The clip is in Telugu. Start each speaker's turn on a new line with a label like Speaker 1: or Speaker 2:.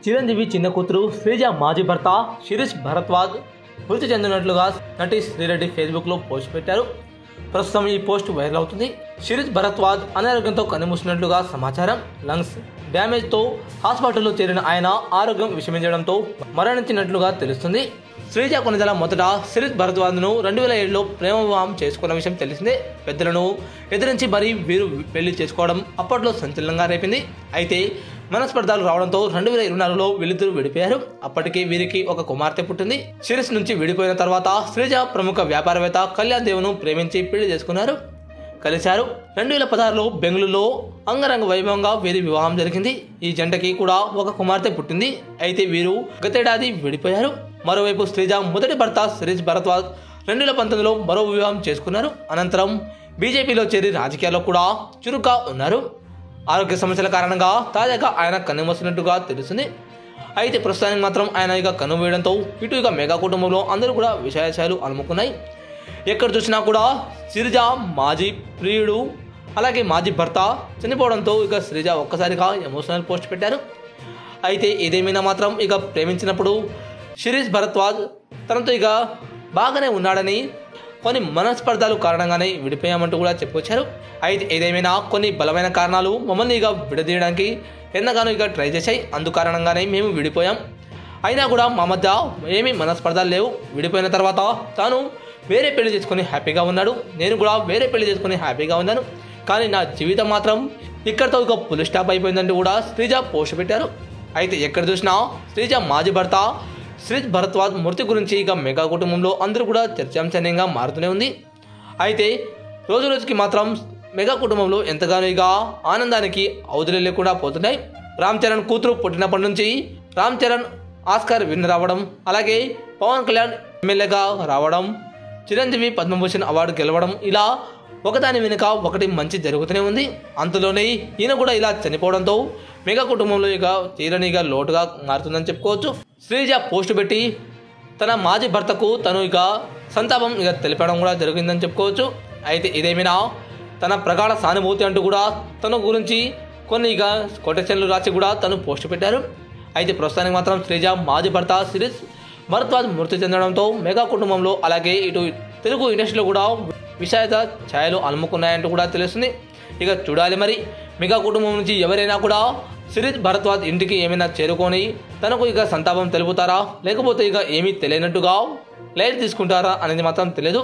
Speaker 1: చిరంజీవి చిన్న కూతురు శ్రీజ మాజీ భర్త శిరీష్ భరద్వాజ్ మృతి చెందినట్లుగా నటి శ్రీరెడ్డి ఫేస్బుక్లో పోస్ట్ పెట్టారు. ప్రస్తుతం ఈ పోస్ట్ వైరల్ అవుతుంది. శిరీష్ భరద్వాజ్ అనారోగ్యంతో కన్నుమూసినట్లుగా సమాచారం. లంగ్స్ డ్యామేజ్తో హాస్పిటల్లో చేరిన ఆయన ఆరోగ్యం విషమించడంతో మరణించినట్లుగా తెలుస్తుంది. శ్రీజ కొనిదల మొదట శిరీష్ భరద్వాజ్ను 2007లో ప్రేమ వివాహం చేసుకున్న విషయం తెలిసిందే. పెద్దలను ఎదిరించి మరీ వీరు పెళ్లి చేసుకోవడం అప్పట్లో సంచలనంగా రేపింది. అయితే మనస్పర్ధాలు రావడంతో 2024లో వీళ్ళిద్దరూ విడిపోయారు. అప్పటికే వీరికి ఒక కుమార్తె పుట్టింది. శిరీష్ నుంచి విడిపోయిన తర్వాత శ్రీజ ప్రముఖ వ్యాపారవేత్త కళ్యాణ్ దేవ్ను ప్రేమించి పెళ్లి చేసుకున్నారు, కలిశారు. 2016లో బెంగళూరులో అంగరంగ వైభవంగా వీరి వివాహం జరిగింది. ఈ జంటకి కూడా ఒక కుమార్తె పుట్టింది. అయితే వీరు గతేడాది విడిపోయారు. మరోవైపు శ్రీజ మొదటి భర్త శిరీష్ భరద్వాజ్ 2019లో మరో వివాహం చేసుకున్నారు. అనంతరం బీజేపీలో చేరి రాజకీయాల్లో కూడా చురుగ్గా ఉన్నారు. ఆరోగ్య సమస్యల కారణంగా తాజాగా ఆయన కన్నుమూసినట్టుగా తెలుస్తుంది. అయితే ప్రస్తుతానికి మాత్రం ఆయన ఇక కన్ను వేయడంతో ఇటు ఇక మెగా కుటుంబంలో అందరూ కూడా విషయాలు అలుముకున్నాయి. ఎక్కడ చూసినా కూడా శ్రీజ మాజీ ప్రియుడు అలాగే మాజీ భర్త చనిపోవడంతో ఇక శ్రీజ ఒక్కసారిగా ఎమోషనల్ పోస్ట్ పెట్టారు. అయితే ఏదేమైనా మాత్రం ఇక ప్రేమించినప్పుడు శిరీష్ భరద్వాజ్ తనతో ఇక బాగానే ఉన్నాడని, కొన్ని మనస్పర్ధాలు కారణంగానే విడిపోయామంటూ కూడా చెప్పుకొచ్చారు. అయితే ఏదేమైనా కొన్ని బలమైన కారణాలు మమ్మల్ని ఇక విడదీయడానికి ఎంతగానో ఇక ట్రై చేశాయి. అందుకారణంగానే మేము విడిపోయాం. అయినా కూడా మా మధ్య ఏమీ మనస్పర్ధాలు లేవు. విడిపోయిన తర్వాత తాను వేరే పెళ్లి చేసుకుని హ్యాపీగా ఉన్నాడు, నేను కూడా వేరే పెళ్లి చేసుకుని హ్యాపీగా ఉన్నాను. కానీ నా జీవితం మాత్రం ఇక్కడితో ఇక ఫుల్ స్టాప్ అయిపోయిందంటూ కూడా శ్రీజ పోస్ట్ పెట్టారు. అయితే ఎక్కడ చూసినా శ్రీజ మాజీ భర్త శిరీష్ భరద్వాజ్ మృతి గురించి ఇక మెగా కుటుంబంలో అందరూ కూడా చర్చాంశనీయంగా మారుతూనే ఉంది. అయితే రోజు రోజుకి మాత్రం మెగా కుటుంబంలో ఎంతగానో ఇక ఆనందానికి అవధులు లేకుండా పోతున్నాయి. రామ్ చరణ్ కూతురు పుట్టినప్పటి నుంచి రామ్ చరణ్ ఆస్కార్ విన్నర్ రావడం, అలాగే పవన్ కళ్యాణ్ ఎమ్మెల్యేగా రావడం, చిరంజీవి పద్మభూషణ్ అవార్డు గెలవడం, ఇలా ఒకదాని వెనుక ఒకటి మంచి జరుగుతూనే ఉంది. అంతలోనే ఈయన కూడా ఇలా చనిపోవడంతో మెగా కుటుంబంలో ఇక తీరనిగా లోటుగా మారుతుందని చెప్పుకోవచ్చు. శ్రీజ పోస్టు పెట్టి తన మాజీ భర్తకు తను ఇక సంతాపం ఇక తెలిపడం కూడా జరిగిందని చెప్పుకోవచ్చు. అయితే ఇదేమైనా తన ప్రగాఢ సానుభూతి అంటూ కూడా తన గురించి కొన్ని ఇక కొటేషన్లు రాసి కూడా తను పోస్టు పెట్టారు. అయితే ప్రస్తుతానికి మాత్రం శ్రీజ మాజీ భర్త శిరీష్ భరద్వాజ్ మృతి చెందడంతో మెగా కుటుంబంలో అలాగే ఇటు తెలుగు ఇండస్ట్రీలో కూడా విషాద ఛాయలు అలుముకున్నాయంటూ కూడా తెలుస్తుంది. ఇక చూడాలి మరి మెగా కుటుంబం నుంచి ఎవరైనా కూడా శిరీష్ భరద్వాజ్ ఇంటికి ఏమైనా చేరుకొని తనకు ఇక సంతాపం తెలుపుతారా, లేకపోతే ఇక ఏమీ తెలియనట్టుగా లైట్ తీసుకుంటారా అనేది మాత్రం తెలియదు.